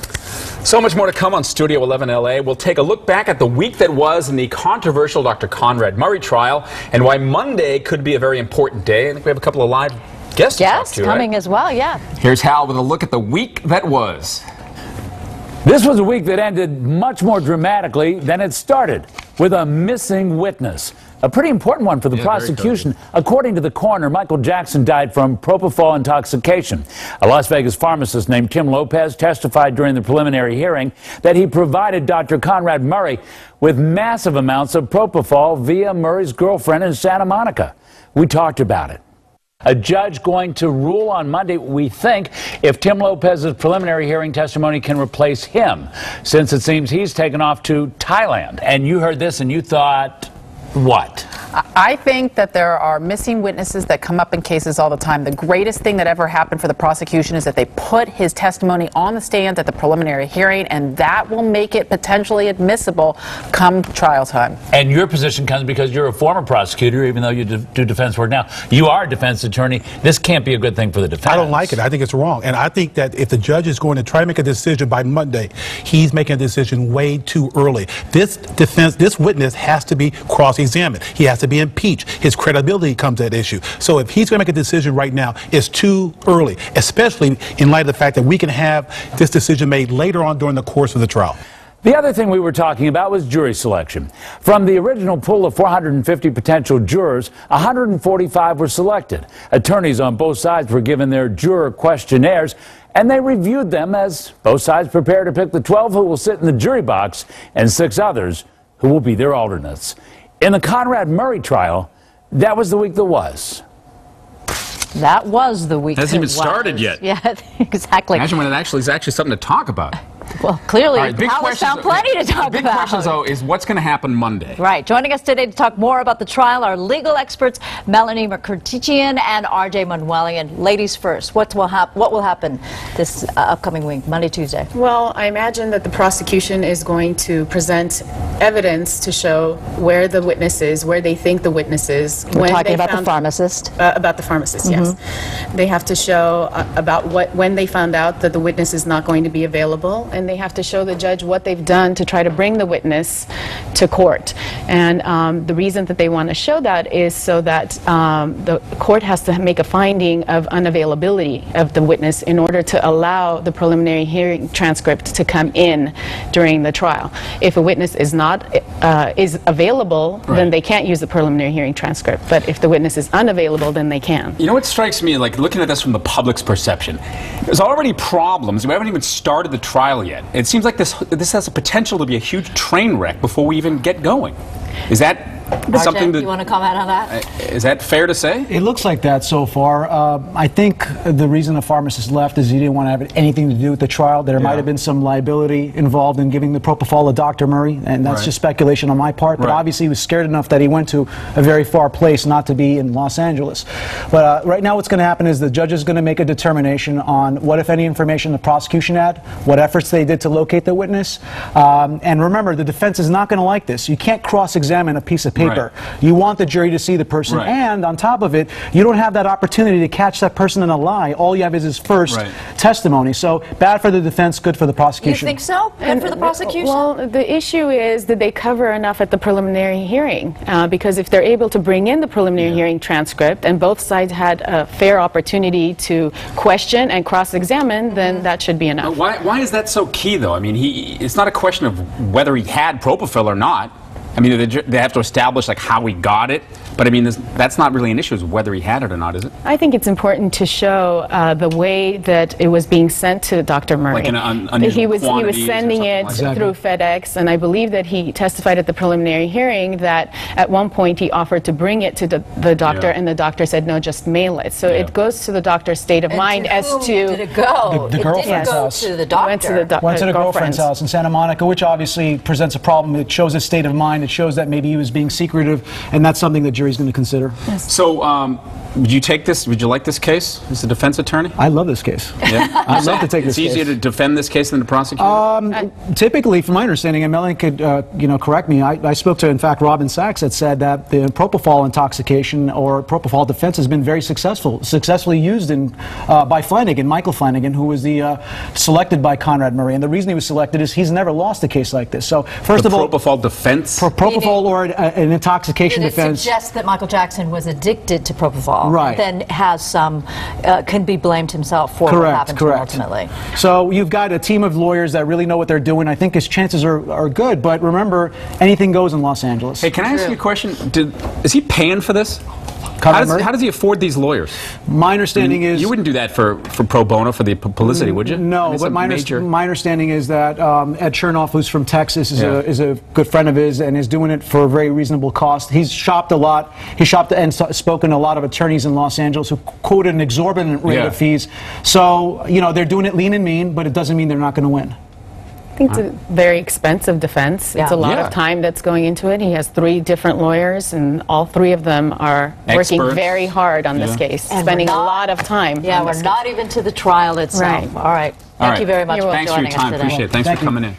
So much more to come on Studio 11 LA. We'll take a look back at the week that was in the controversial Dr. Conrad Murray trial and why Monday could be a very important day. I think we have a couple of live guests coming as well, yeah. Here's Hal with a look at the week that was. This was a week that ended much more dramatically than it started, with a missing witness. A pretty important one for the prosecution. According to the coroner, Michael Jackson died from propofol intoxication. A Las Vegas pharmacist named Tim Lopez testified during the preliminary hearing that he provided Dr. Conrad Murray with massive amounts of propofol via Murray's girlfriend in Santa Monica. We talked about it. A judge going to rule on Monday, we think, if Tim Lopez's preliminary hearing testimony can replace him, since it seems he's taken off to Thailand. And you heard this and you thought, what? I think that there are missing witnesses that come up in cases all the time. The greatest thing that ever happened for the prosecution is that they put his testimony on the stand at the preliminary hearing, and that will make it potentially admissible come trial time. And your position comes because you're a former prosecutor, even though you do defense work now. You are a defense attorney. This can't be a good thing for the defense. I don't like it. I think it's wrong. And I think that if the judge is going to try to make a decision by Monday, he's making a decision way too early. This witness has to be cross-examined. He has to be impeached. His credibility comes at issue. So if he's going to make a decision right now, it's too early, especially in light of the fact that we can have this decision made later on during the course of the trial. The other thing we were talking about was jury selection. From the original pool of 450 potential jurors, 145 were selected. Attorneys on both sides were given their juror questionnaires, and they reviewed them as both sides prepare to pick the 12 who will sit in the jury box and 6 others who will be their alternates. In the Conrad Murray trial, that was the week that was. That was the week. Hasn't even started yet. Yeah, exactly. Imagine when it actually is something to talk about. Well, clearly, Hal has found plenty to talk about. The big question, though, is what's going to happen Monday? Right. Joining us today to talk more about the trial are legal experts Melanie McCurtichian and R.J. Manuelian. Ladies first, what will happen this upcoming week, Monday, Tuesday? Well, I imagine that the prosecution is going to present evidence to show where the witness is, where they think the witness is. We're talking about the pharmacist? About the pharmacist, yes. They have to show about when they found out that the witness is not going to be available, and they have to show the judge what they've done to try to bring the witness to court. And the reason that they want to show that is so that the court has to make a finding of unavailability of the witness in order to allow the preliminary hearing transcript to come in during the trial. If a witness is not available, then they can't use the preliminary hearing transcript. But if the witness is unavailable, then they can. You know what strikes me, like looking at this from the public's perception, there's already problems. We haven't even started the trial yet. It seems like this has a potential to be a huge train wreck before we even get going. Is that something that you want to comment on that? Is that fair to say? It looks like that so far. I think the reason the pharmacist left is he didn't want to have anything to do with the trial. There might have been some liability involved in giving the propofol to Dr. Murray, and that's just speculation on my part. But obviously he was scared enough that he went to a very far place not to be in Los Angeles. But right now what's going to happen is the judge is going to make a determination on what, if any, information the prosecution had, what efforts they did to locate the witness. And remember, the defense is not going to like this. You can't cross-examine a piece of paper. You want the jury to see the person, and on top of it, you don't have that opportunity to catch that person in a lie. All you have is his first testimony. So bad for the defense, good for the prosecution. You think so? Good for the prosecution? Well, the issue is that they cover enough at the preliminary hearing, because if they're able to bring in the preliminary hearing transcript and both sides had a fair opportunity to question and cross-examine, then that should be enough. Why is that so key, though? I mean, it's not a question of whether he had propofol or not. I mean, they have to establish like how he got it, but I mean, that's not really an issue, is whether he had it or not, is it? I think it's important to show the way that it was being sent to Dr. Murray. Like in unusual he was sending it through FedEx, and I believe that he testified at the preliminary hearing that at one point he offered to bring it to the doctor, and the doctor said no, just mail it. So it goes to the doctor's state of mind as to did it go? The girlfriend's house. To the doctor. Went to the girlfriend's house in Santa Monica, which obviously presents a problem. It shows his state of mind. It shows that maybe he was being secretive, and that's something the jury jury's going to consider. Yes. So, would you take this? Would you like this case as a defense attorney? I love this case. Yeah, I'd love to take this case. It's easier to defend this case than to prosecute. Typically, from my understanding, and Melanie could correct me. I spoke to, in fact, Robin Sachs that said that the propofol intoxication or propofol defense has been very successfully used by Flanagan, Michael Flanagan, who was the selected by Conrad Murray. And the reason he was selected is he's never lost a case like this. So first of all, propofol defense, propofol or an intoxication defense. It suggests that Michael Jackson was addicted to propofol. Right. Then has some, can be blamed himself for what happened to him ultimately. So you've got a team of lawyers that really know what they're doing. I think his chances are good, but remember, anything goes in Los Angeles. Hey, can I ask you a question? Is he paying for this? How does he afford these lawyers? My understanding is... You wouldn't do that for pro bono, for the publicity, would you? No, but my understanding is that Ed Chernoff, who's from Texas, is a good friend of his and is doing it for a very reasonable cost. He's shopped a lot. He shopped and spoken to a lot of attorneys in Los Angeles who quoted an exorbitant rate of fees. So, they're doing it lean and mean, but it doesn't mean they're not going to win. I think it's a very expensive defense. It's a lot of time that's going into it. He has 3 different lawyers, and all 3 of them are working very hard on this case, and spending a lot of time. Yeah, we're not even to the trial itself. Right. All right. Thank you very much for Thanks for your joining us time. today. Appreciate it. Thanks for coming in.